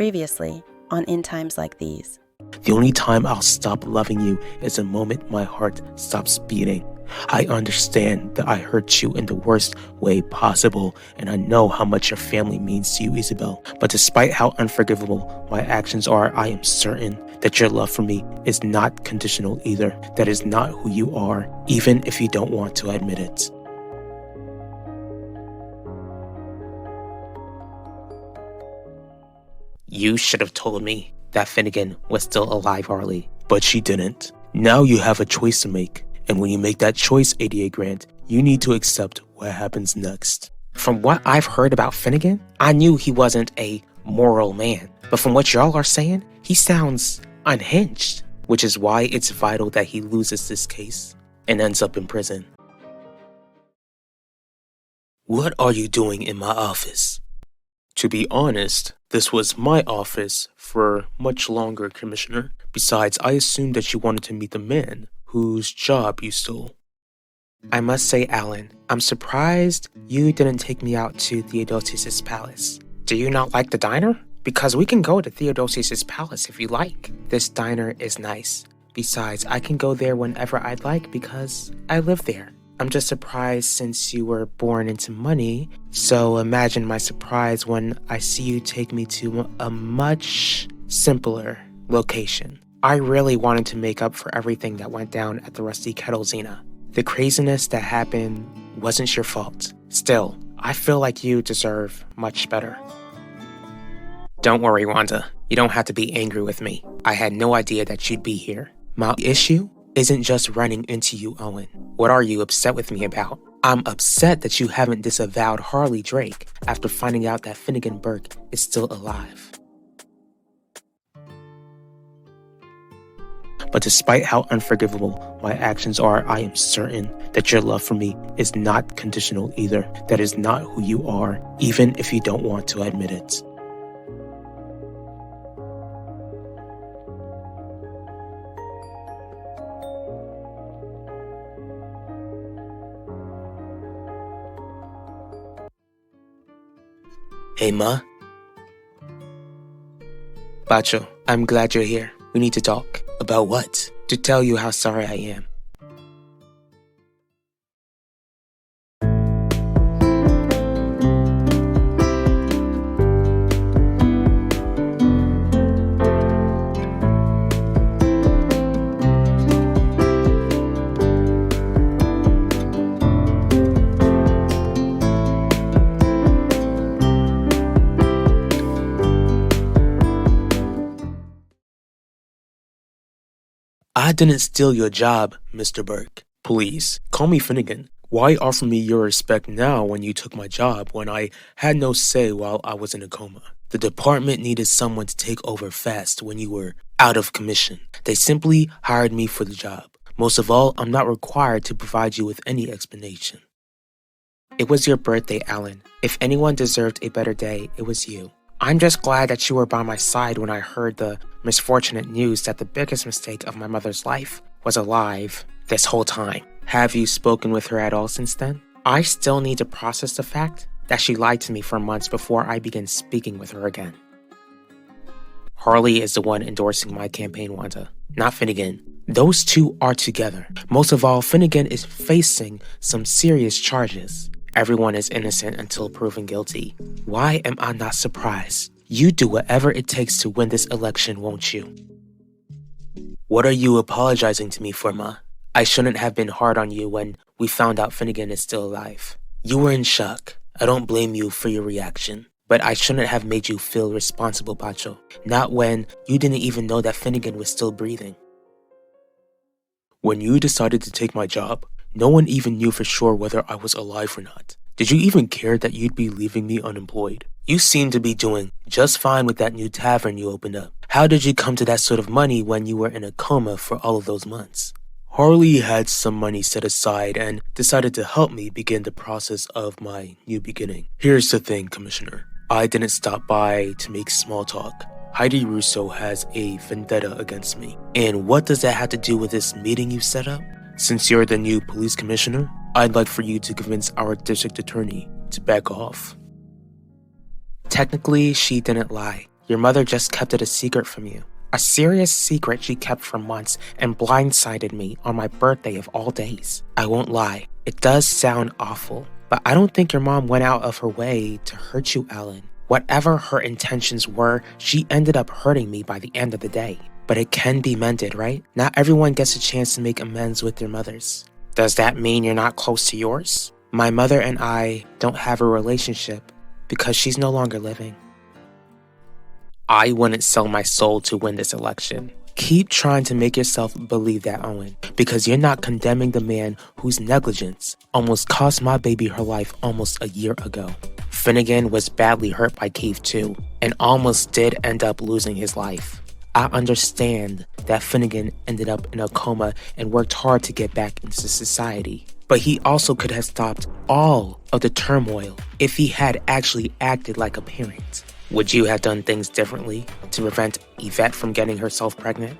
Previously on In Times Like These. The only time I'll stop loving you is the moment my heart stops beating. I understand that I hurt you in the worst way possible, and I know how much your family means to you, Isabel. But despite how unforgivable my actions are, I am certain that your love for me is not conditional either. That is not who you are, even if you don't want to admit it. You should have told me that Finnegan was still alive, Harley. But she didn't. Now you have a choice to make. And when you make that choice, 88 Grant, you need to accept what happens next. From what I've heard about Finnegan, I knew he wasn't a moral man. But from what y'all are saying, he sounds unhinged. Which is why it's vital that he loses this case and ends up in prison. What are you doing in my office? To be honest, this was my office for much longer, Commissioner. Besides, I assumed that you wanted to meet the man whose job you stole. I must say, Alan, I'm surprised you didn't take me out to Theodosius' palace. Do you not like the diner? Because we can go to Theodosius' palace if you like. This diner is nice. Besides, I can go there whenever I'd like because I live there. I'm just surprised since you were born into money, so imagine my surprise when I see you take me to a much simpler location. I really wanted to make up for everything that went down at the Rusty Kettle, Xena. The craziness that happened wasn't your fault. Still, I feel like you deserve much better. Don't worry, Wanda. You don't have to be angry with me. I had no idea that you'd be here. My issue isn't just running into you, Owen. What are you upset with me about? I'm upset that you haven't disavowed Harley Drake after finding out that Finnegan Burke is still alive. But despite how unforgivable my actions are, I am certain that your love for me is not conditional either. That is not who you are, even if you don't want to admit it. Hey, Ma. Bacho, I'm glad you're here. We need to talk. About what? To tell you how sorry I am. I didn't steal your job, Mr. Burke. Please, call me Finnegan. Why offer me your respect now when you took my job when I had no say while I was in a coma? The department needed someone to take over fast when you were out of commission. They simply hired me for the job. Most of all, I'm not required to provide you with any explanation. It was your birthday, Alan. If anyone deserved a better day, it was you. I'm just glad that you were by my side when I heard the misfortunate news that the biggest mistake of my mother's life was alive this whole time. Have you spoken with her at all since then? I still need to process the fact that she lied to me for months before I begin speaking with her again. Harley is the one endorsing my campaign, Wanda, not Finnegan. Those two are together. Most of all, Finnegan is facing some serious charges. Everyone is innocent until proven guilty. Why am I not surprised? You do whatever it takes to win this election, won't you? What are you apologizing to me for, Ma? I shouldn't have been hard on you when we found out Finnegan is still alive. You were in shock. I don't blame you for your reaction. But I shouldn't have made you feel responsible, Pacho. Not when you didn't even know that Finnegan was still breathing. When you decided to take my job, no one even knew for sure whether I was alive or not. Did you even care that you'd be leaving me unemployed? You seem to be doing just fine with that new tavern you opened up. How did you come to that sort of money when you were in a coma for all of those months? Harley had some money set aside and decided to help me begin the process of my new beginning. Here's the thing, Commissioner. I didn't stop by to make small talk. Heidi Russo has a vendetta against me. And what does that have to do with this meeting you set up? Since you're the new police commissioner, I'd like for you to convince our district attorney to back off. Technically, she didn't lie. Your mother just kept it a secret from you. A serious secret she kept for months and blindsided me on my birthday of all days. I won't lie, it does sound awful, but I don't think your mom went out of her way to hurt you, Ellen. Whatever her intentions were, she ended up hurting me by the end of the day. But it can be mended, right? Not everyone gets a chance to make amends with their mothers. Does that mean you're not close to yours? My mother and I don't have a relationship because she's no longer living. I wouldn't sell my soul to win this election. Keep trying to make yourself believe that, Owen, because you're not condemning the man whose negligence almost cost my baby her life almost a year ago. Finnegan was badly hurt by Keith too, and almost did end up losing his life. I understand that Finnegan ended up in a coma and worked hard to get back into society. But he also could have stopped all of the turmoil if he had actually acted like a parent. Would you have done things differently to prevent Yvette from getting herself pregnant?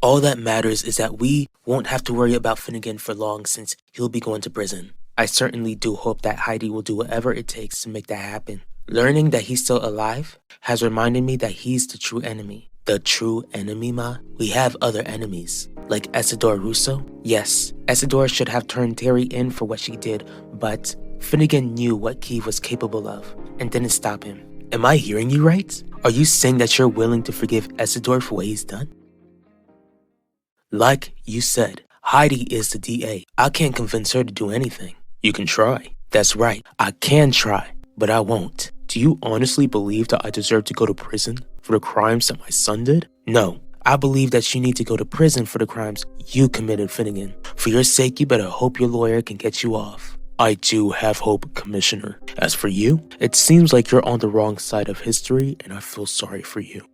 All that matters is that we won't have to worry about Finnegan for long since he'll be going to prison. I certainly do hope that Heidi will do whatever it takes to make that happen. Learning that he's still alive has reminded me that he's the true enemy. The true enemy, Ma? We have other enemies, like Isidore Russo. Yes, Isidore should have turned Terry in for what she did, but Finnegan knew what Keith was capable of and didn't stop him. Am I hearing you right? Are you saying that you're willing to forgive Isidore for what he's done? Like you said, Heidi is the DA. I can't convince her to do anything. You can try. That's right, I can try, but I won't. Do you honestly believe that I deserve to go to prison for the crimes that my son did? No, I believe that you need to go to prison for the crimes you committed, Finnegan. For your sake, you better hope your lawyer can get you off. I do have hope, Commissioner. As for you, it seems like you're on the wrong side of history, and I feel sorry for you.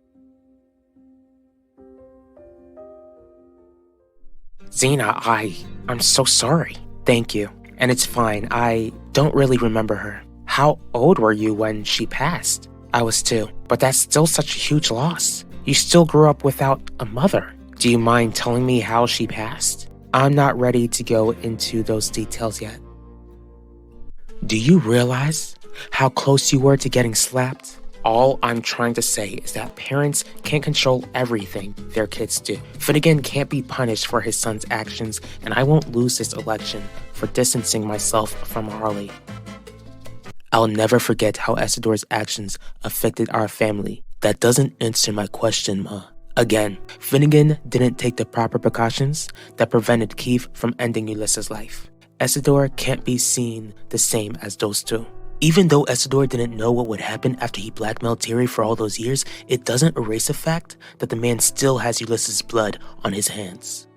Xena, I'm so sorry. Thank you. And it's fine, I don't really remember her. How old were you when she passed? I was 2, but that's still such a huge loss. You still grew up without a mother. Do you mind telling me how she passed? I'm not ready to go into those details yet. Do you realize how close you were to getting slapped? All I'm trying to say is that parents can't control everything their kids do. Finnegan can't be punished for his son's actions, and I won't lose this election for distancing myself from Harley. I'll never forget how Isidore's actions affected our family. That doesn't answer my question, Ma. Again, Finnegan didn't take the proper precautions that prevented Keith from ending Ulysses' life. Isidore can't be seen the same as those two. Even though Isidore didn't know what would happen after he blackmailed Terry for all those years, it doesn't erase the fact that the man still has Ulysses' blood on his hands.